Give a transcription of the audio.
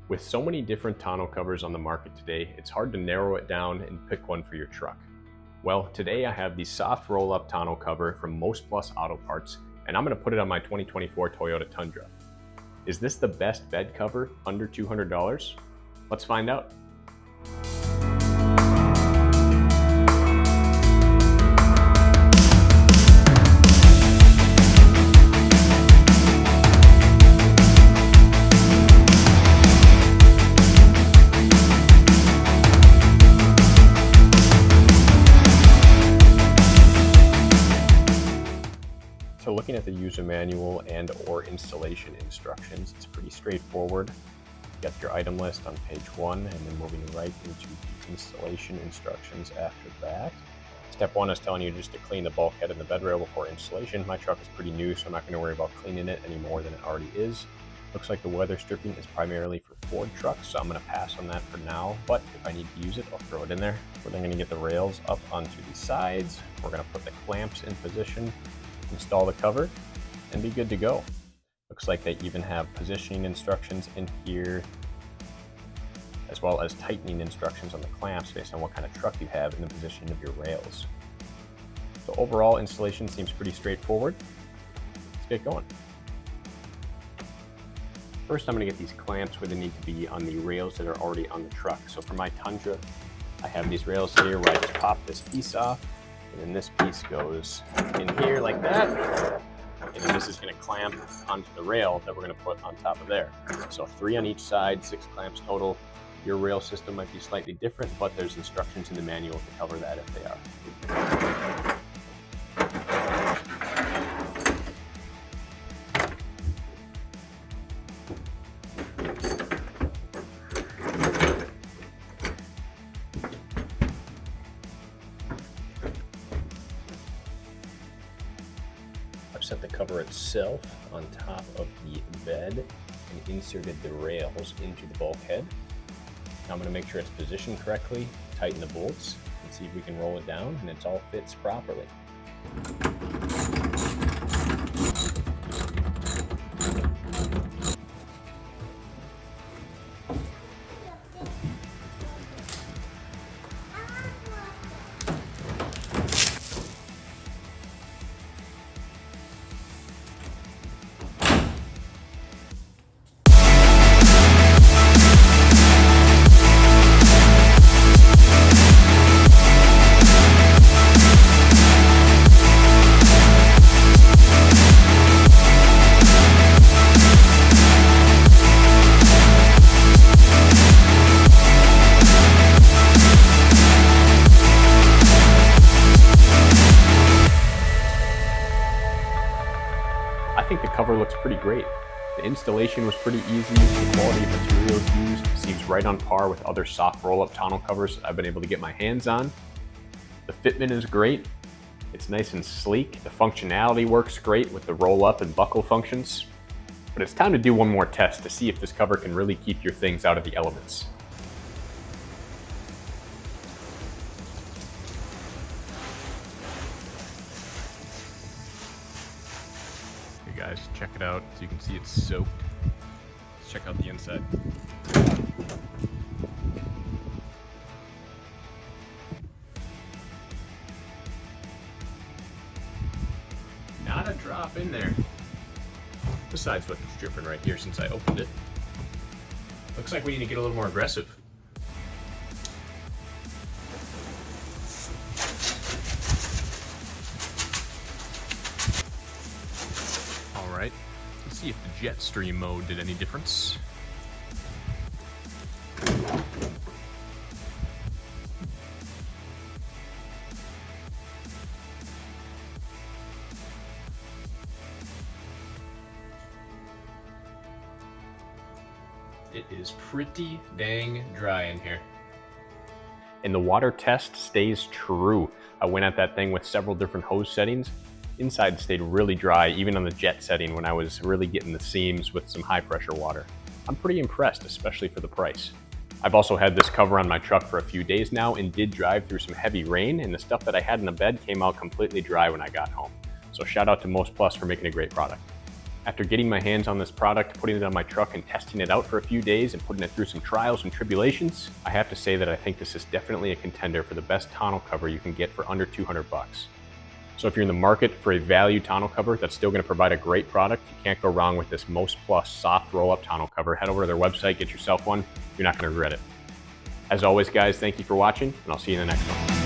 With so many different tonneau covers on the market today, it's hard to narrow it down and pick one for your truck. Well, today I have the soft roll-up tonneau cover from Mostplus Auto Parts, and I'm going to put it on my 2024 Toyota Tundra. Is this the best bed cover under $200? Let's find out. So looking at the user manual and or installation instructions, it's pretty straightforward. You got your item list on page 1 and then moving right into the installation instructions after that. Step 1 is telling you just to clean the bulkhead and the bed rail before installation. My truck is pretty new, so I'm not going to worry about cleaning it any more than it already is. Looks like the weather stripping is primarily for Ford trucks, so I'm going to pass on that for now, but if I need to use it, I'll throw it in there. We're then going to get the rails up onto the sides. We're going to put the clamps in position, install the cover, and be good to go. Looks like they even have positioning instructions in here, as well as tightening instructions on the clamps based on what kind of truck you have and the positioning of your rails. So overall, installation seems pretty straightforward. Let's get going. First, I'm going to get these clamps where they need to be on the rails that are already on the truck. So for my Tundra, I have these rails here where I just pop this piece off, and then this piece goes in here like that, and then this is going to clamp onto the rail that we're going to put on top of there. So 3 on each side, 6 clamps total. Your rail system might be slightly different, but there's instructions in the manual to cover that if they are. I've set the cover itself on top of the bed and inserted the rails into the bulkhead. Now I'm going to make sure it's positioned correctly, tighten the bolts, and see if we can roll it down and it all fits properly. I think the cover looks pretty great. The installation was pretty easy. The quality of materials used seems right on par with other soft roll-up tonneau covers I've been able to get my hands on. The fitment is great. It's nice and sleek. The functionality works great with the roll-up and buckle functions. But it's time to do one more test to see if this cover can really keep your things out of the elements. Guys, check it out. So you can see it's soaked. Let's check out the inside. Not a drop in there. Besides what's dripping right here since I opened it. Looks like we need to get a little more aggressive. Alright, let's see if the jet stream mode did any difference. It is pretty dang dry in here. And the water test stays true. I went at that thing with several different hose settings. Inside stayed really dry, even on the jet setting when I was really getting the seams with some high pressure water. I'm pretty impressed, especially for the price. I've also had this cover on my truck for a few days now and did drive through some heavy rain, and the stuff that I had in the bed came out completely dry when I got home. So shout out to Mostplus for making a great product. After getting my hands on this product, putting it on my truck and testing it out for a few days and putting it through some trials and tribulations, I have to say that I think this is definitely a contender for the best tonneau cover you can get for under 200 bucks. So if you're in the market for a value tonneau cover that's still going to provide a great product, you can't go wrong with this Mostplus soft roll-up tonneau cover. Head over to their website, get yourself one. You're not going to regret it. As always, guys, thank you for watching, and I'll see you in the next one.